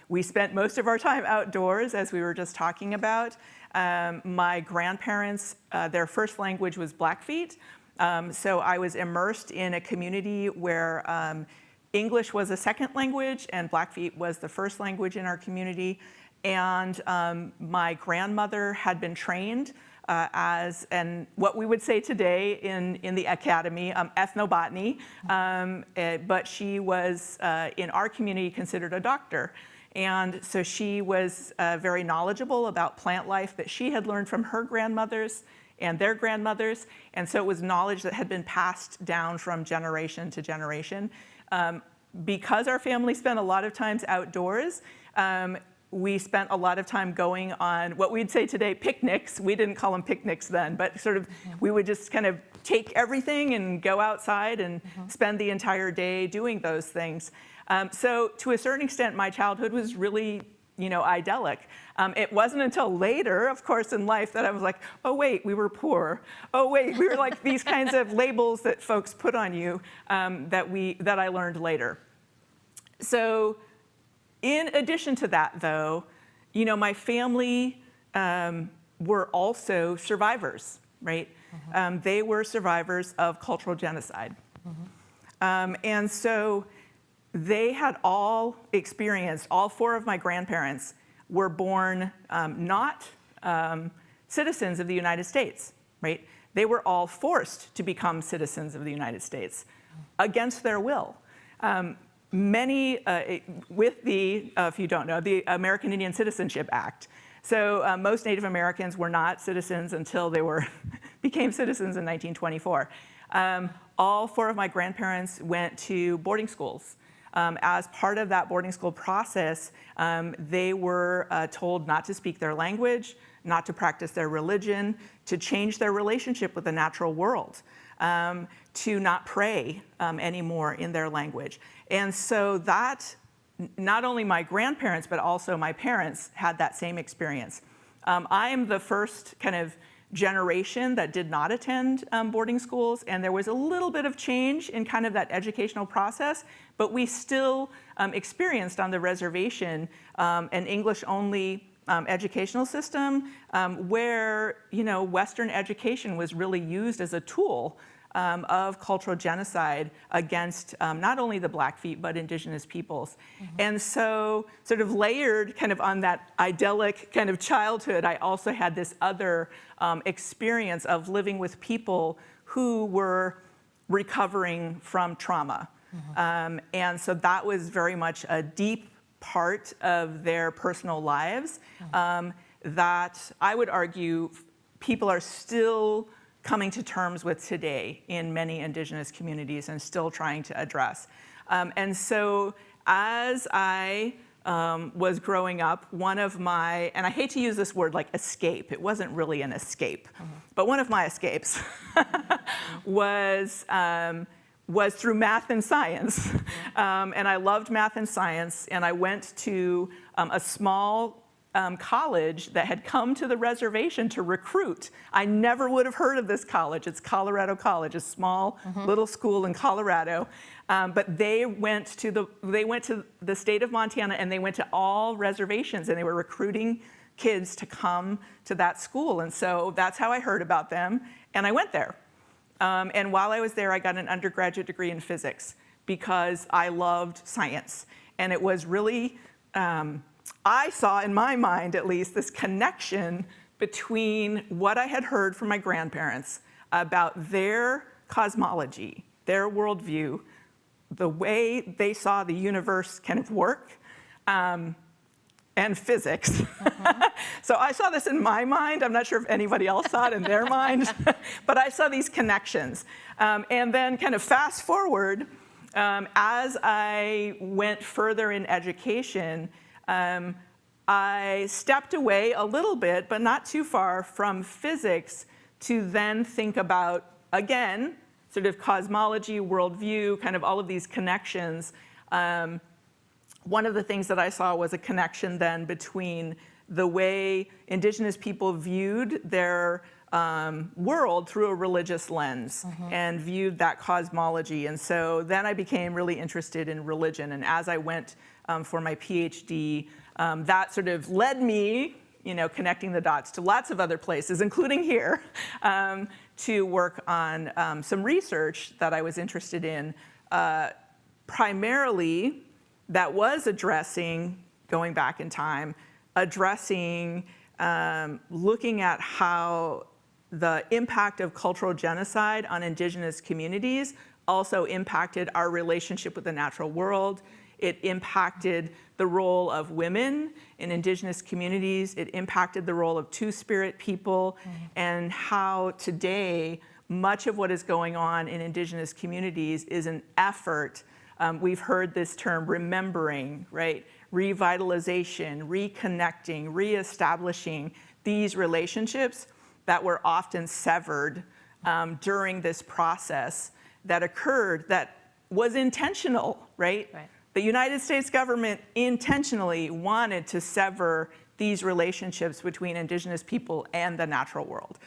We spent most of our time outdoors, as we were just talking about. My grandparents, their first language was Blackfeet. So I was immersed in a community where English was a second language and Blackfeet was the first language in our community. And my grandmother had been trained as, and what we would say today in the academy, ethnobotany, but she was in our community considered a doctor. And so she was very knowledgeable about plant life that she had learned from her grandmothers and their grandmothers. And so it was knowledge that had been passed down from generation to generation. Because our family spent a lot of times outdoors, we spent a lot of time going on what we'd say today picnics. We didn't call them picnics then, but sort of we would just kind of take everything and go outside and spend the entire day doing those things. So to a certain extent, my childhood was really, you know, idyllic. It wasn't until later, of course, in life that I was like, oh wait, we were poor. Oh wait, we were like these kinds of labels that folks put on you that I learned later. So in addition to that, though, you know, my family were also survivors, right? They were survivors of cultural genocide. And so they had all experienced, all four of my grandparents were born not citizens of the United States, right? They were all forced to become citizens of the United States against their will. Many, with the, if you don't know, the American Indian Citizenship Act. So most Native Americans were not citizens until they became citizens in 1924. All four of my grandparents went to boarding schools. As part of that boarding school process, they were told not to speak their language, not to practice their religion, to change their relationship with the natural world, to not pray anymore in their language. And so that, not only my grandparents, but also my parents had that same experience. I am the first kind of generation that did not attend boarding schools, and there was a little bit of change in kind of that educational process, but we still experienced on the reservation an English-only educational system where, you know, Western education was really used as a tool of cultural genocide against not only the Blackfeet, but Indigenous peoples. And so sort of layered kind of on that idyllic kind of childhood, I also had this other experience of living with people who were recovering from trauma. And so that was very much a deep part of their personal lives that I would argue people are still coming to terms with today in many Indigenous communities and still trying to address. And so as I was growing up, one of my, and I hate to use this word like escape, it wasn't really an escape, but one of my escapes was through math and science. And I loved math and science, and I went to a small college that had come to the reservation to recruit. I never would have heard of this college. It's Colorado College, a small little school in Colorado. But they went to the state of Montana, and they went to all reservations, and they were recruiting kids to come to that school. And so that's how I heard about them, and I went there. And while I was there, I got an undergraduate degree in physics. because I loved science. And it was really, I saw in my mind at least, this connection between what I had heard from my grandparents about their cosmology, their worldview, the way they saw the universe kind of work, and physics. So I saw this in my mind. I'm not sure if anybody else saw it in their mind, but I saw these connections. And then kind of fast forward, as I went further in education, I stepped away a little bit, but not too far, from physics to then think about, again, sort of cosmology, worldview, kind of all of these connections. One of the things that I saw was a connection then between the way Indigenous people viewed their world through a religious lens and viewed that cosmology. And so then I became really interested in religion. And as I went for my PhD, that sort of led me, connecting the dots to lots of other places, including here, to work on some research that I was interested in, primarily that was addressing, going back in time, addressing, looking at how the impact of cultural genocide on Indigenous communities also impacted our relationship with the natural world. It impacted the role of women in Indigenous communities. It impacted the role of Two-Spirit people, and how today much of what is going on in Indigenous communities is an effort. We've heard this term, remembering, right? Revitalization, reconnecting, reestablishing these relationships that were often severed during this process that occurred, that was intentional, right? The United States government intentionally wanted to sever these relationships between Indigenous people and the natural world.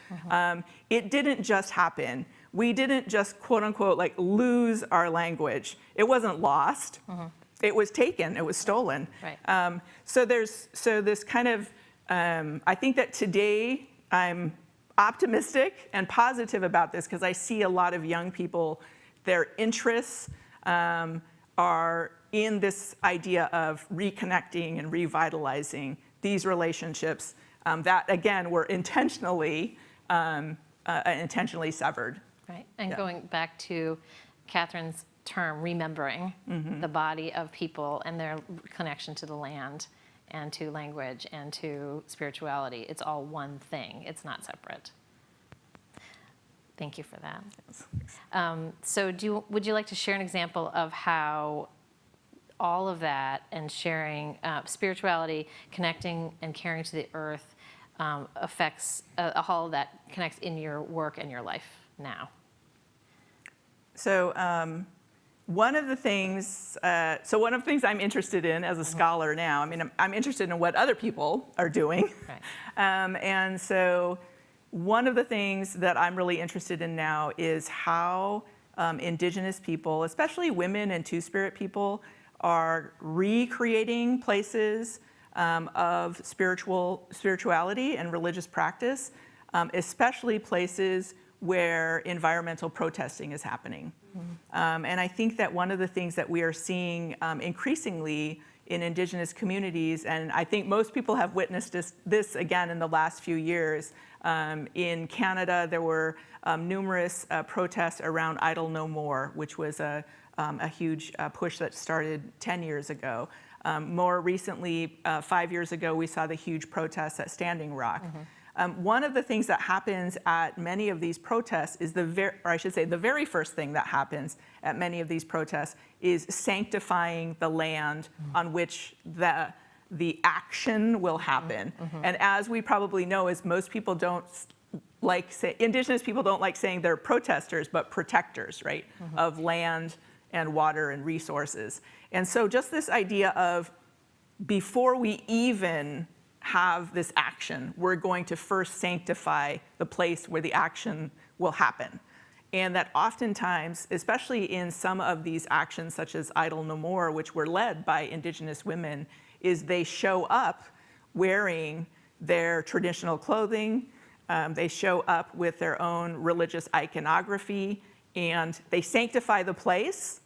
It didn't just happen. We didn't just, quote unquote, like lose our language. It wasn't lost. It was taken, it was stolen. So this kind of, I think that today I'm optimistic and positive about this because I see a lot of young people, their interests are in this idea of reconnecting and revitalizing these relationships that, again, were intentionally severed. Right, and going back to Katherine's term, remembering the body of people and their connection to the land and to language and to spirituality. It's all one thing. It's not separate. Thank you for that. So would you like to share an example of how all of that and sharing spirituality, connecting and caring to the earth affects all of that connects in your work and your life now? So one of the things I'm interested in as a scholar now, I mean, I'm interested in what other people are doing. And so one of the things that I'm really interested in now is how Indigenous people, especially women and Two-Spirit people, are recreating places of spirituality and religious practice, especially places where environmental protesting is happening. And I think that one of the things that we are seeing increasingly in Indigenous communities, and I think most people have witnessed this again in the last few years. In Canada, there were numerous protests around Idle No More, which was a huge push that started 10 years ago. More recently, 5 years ago, we saw the huge protests at Standing Rock. One of the things that happens at many of these protests is the very first thing that happens at many of these protests is sanctifying the land on which the action will happen. And as we probably know, as most people don't like say, Indigenous people don't like saying they're protesters, but protectors, right, of land and water and resources. And so just this idea of before we even have this action, we're going to first sanctify the place where the action will happen. And that oftentimes, especially in some of these actions such as Idle No More, which were led by Indigenous women, is they show up wearing their traditional clothing, they show up with their own religious iconography, and they sanctify the place,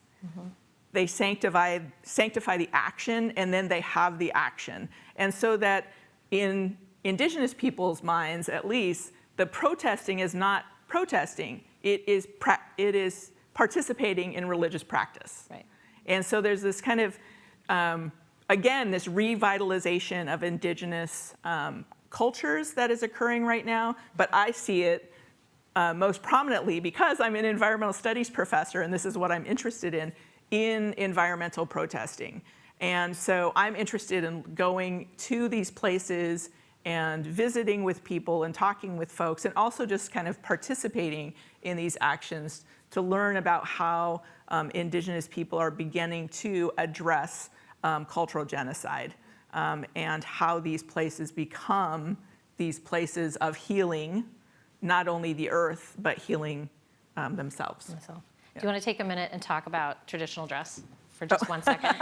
they sanctify the action, and then they have the action. And so that in Indigenous people's minds, at least, the protesting is not protesting. It is participating in religious practice. Right. And so there's this kind of, again, this revitalization of Indigenous cultures that is occurring right now. But I see it most prominently, because I'm an environmental studies professor, and this is what I'm interested in environmental protesting. And so I'm interested in going to these places and visiting with people and talking with folks, and also just kind of participating in these actions to learn about how Indigenous people are beginning to address cultural genocide, and how these places become these places of healing, not only the earth, but healing themselves. Do you want to take a minute and talk about traditional dress for just 1 second?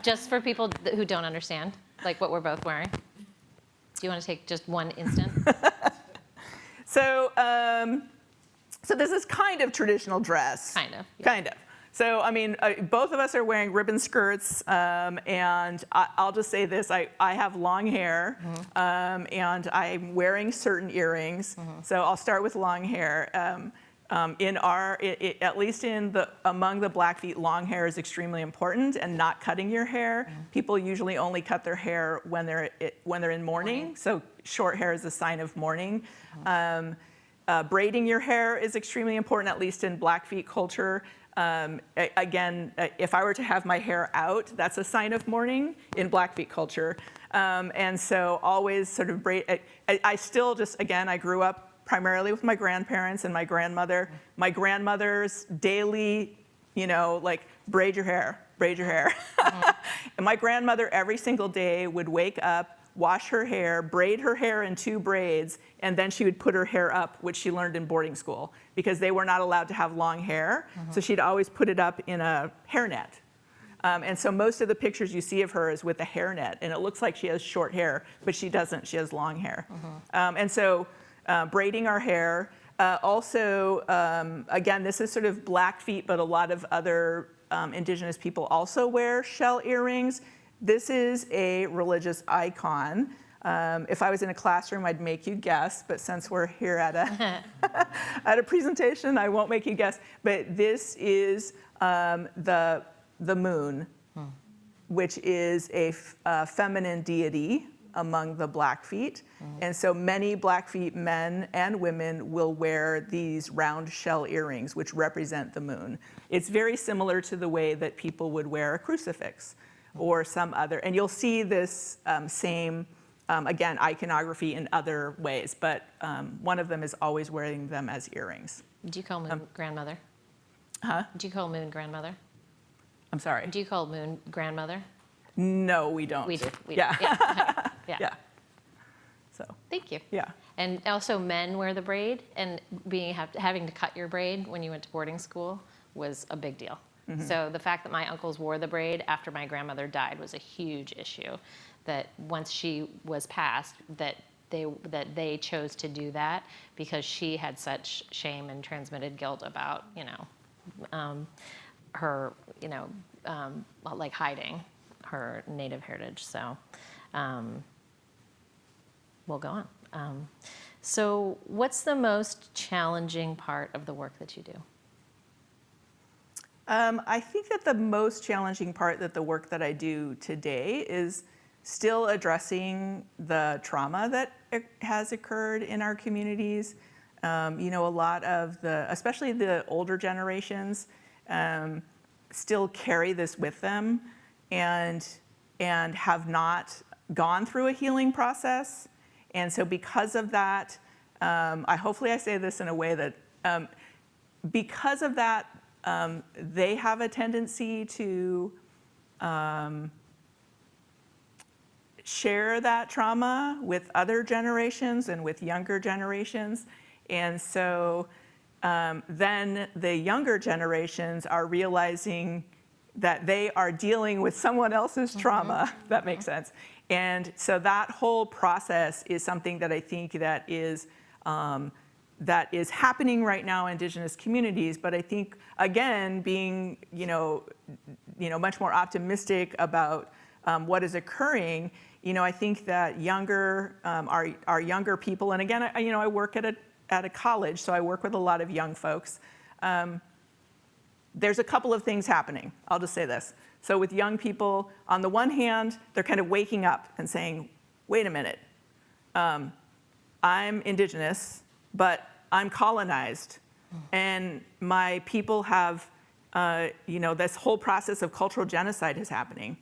Just for people who don't understand, like what we're both wearing. Do you want to take just one instant? So this is kind of traditional dress. Kind of. Yeah. Kind of. So, I mean, both of us are wearing ribbon skirts, and I'll just say this, I have long hair, and I'm wearing certain earrings. So I'll start with long hair. At least among the Blackfeet, long hair is extremely important, and not cutting your hair. People usually only cut their hair when they're in mourning. So short hair is a sign of mourning. Braiding your hair is extremely important, at least in Blackfeet culture. Again, if I were to have my hair out, that's a sign of mourning in Blackfeet culture. And so always sort of braid. I still just, again, I grew up primarily with my grandparents and my grandmother. My grandmother's daily, like, braid your hair. And my grandmother every single day would wake up, wash her hair, braid her hair in 2 braids, and then she would put her hair up, which she learned in boarding school, because they were not allowed to have long hair. So she'd always put it up in a hairnet. And so most of the pictures you see of her is with a hairnet, and it looks like she has short hair, but she doesn't. She has long hair. And so braiding our hair. Also, again, this is sort of Blackfeet, but a lot of other Indigenous people also wear shell earrings. This is a religious icon. If I was in a classroom, I'd make you guess, but since we're here at a presentation, I won't make you guess. But this is the moon, which is a feminine deity among the Blackfeet. And so many Blackfeet men and women will wear these round shell earrings, which represent the moon. It's very similar to the way that people would wear a crucifix or some other, and you'll see this same, again, iconography in other ways, but one of them is always wearing them as earrings. Do you call moon grandmother? Huh? Do you call moon grandmother? I'm sorry? Do you call moon grandmother? No, we don't. We do. Yeah. Yeah. Yeah. So. Thank you. Yeah. And also men wear the braid, and having to cut your braid when you went to boarding school was a big deal. So the fact that my uncles wore the braid after my grandmother died was a huge issue. That once she was passed, that they chose to do that because she had such shame and transmitted guilt about her like hiding her Native heritage. So we'll go on. So what's the most challenging part of the work that you do? I think that the most challenging part that the work that I do today is still addressing the trauma that has occurred in our communities. A lot of especially the older generations, still carry this with them and have not gone through a healing process. And so because of that, hopefully I say this in a way that, because of that, they have a tendency to share that trauma with other generations and with younger generations. And so then the younger generations are realizing that they are dealing with someone else's trauma. That makes sense. And so that whole process is something that I think that is that is happening right now in Indigenous communities. But I think, again, being much more optimistic about what is occurring, I think that our younger people, and again, I work at a college, so I work with a lot of young folks. There's a couple of things happening. I'll just say this. So with young people, on the one hand, they're kind of waking up and saying, wait a minute, I'm Indigenous, but I'm colonized, and my people have, this whole process of cultural genocide is happening.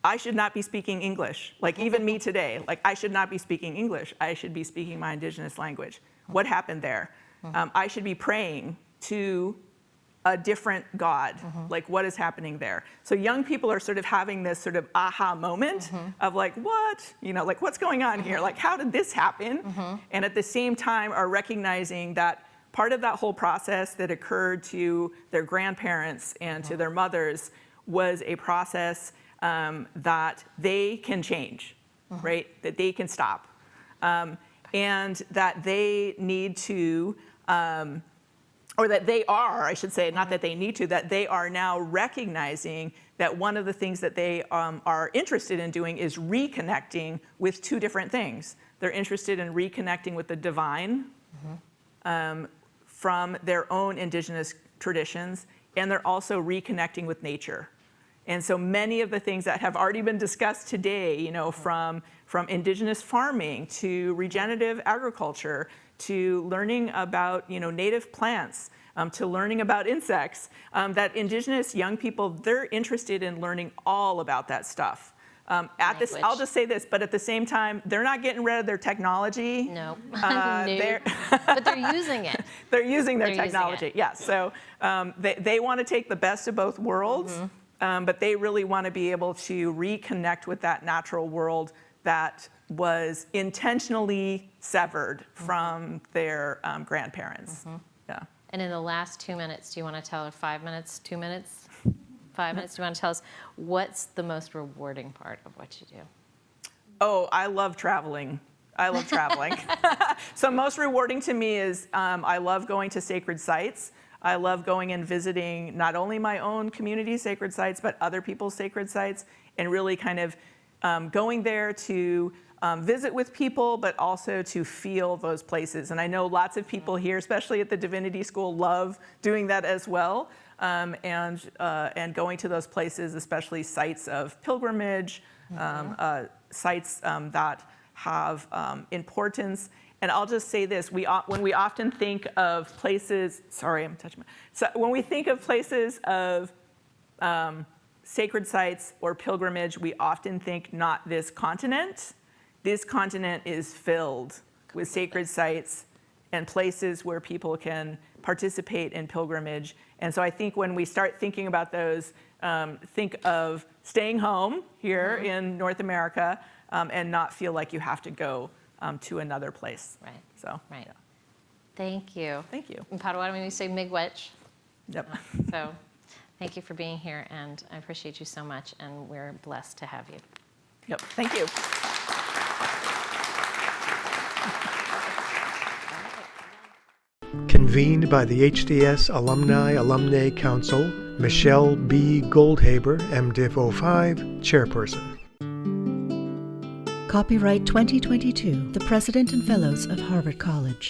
I should not be speaking English. Like even me today, like I should not be speaking English. I should be speaking my Indigenous language. What happened there? I should be praying to a different God. Like what is happening there? So young people are sort of having this sort of aha moment of like, what? Like what's going on here? Like how did this happen? And at the same time are recognizing that part of that whole process that occurred to their grandparents and to their mothers was a process that they can change, right? That they can stop. And that they need to, or that they are, I should say, not that they need to, that they are now recognizing that one of the things that they are interested in doing is reconnecting with two different things. They're interested in reconnecting with the divine from their own Indigenous traditions, and they're also reconnecting with nature. And so many of the things that have already been discussed today, from Indigenous farming to regenerative agriculture, to learning about native plants, to learning about insects, that Indigenous young people, they're interested in learning all about that stuff. I'll just say this, but at the same time, they're not getting rid of their technology. No, no. But they're using it. They're using their technology, yes. So they want to take the best of both worlds, but they really want to be able to reconnect with that natural world that was intentionally severed from their grandparents. Yeah. And in the last 2 minutes, do you want to tell her 5 minutes, 2 minutes, 5 minutes? Do you want to tell us what's the most rewarding part of what you do? Oh, I love traveling. So most rewarding to me is I love going to sacred sites. I love going and visiting not only my own community sacred sites, but other people's sacred sites, and really kind of going there to visit with people, but also to feel those places. And I know lots of people here, especially at the Divinity School, love doing that as well. And going to those places, especially sites of pilgrimage, sites that have importance. And I'll just say this, when we often think of places, when we think of places of sacred sites or pilgrimage, we often think not this continent. This continent is filled with sacred sites and places where people can participate in pilgrimage. And so I think when we start thinking about those, think of staying home here in North America and not feel like you have to go to another place. Right. So, right. Yeah. Thank you. Thank you. And Potawatomi, we say miigwech. Yep. So thank you for being here, and I appreciate you so much, and we're blessed to have you. Yep. Thank you. Convened by the HDS Alumni Council, Michelle B. Goldhaber, MDiv 05, Chairperson. Copyright 2022, the President and Fellows of Harvard College.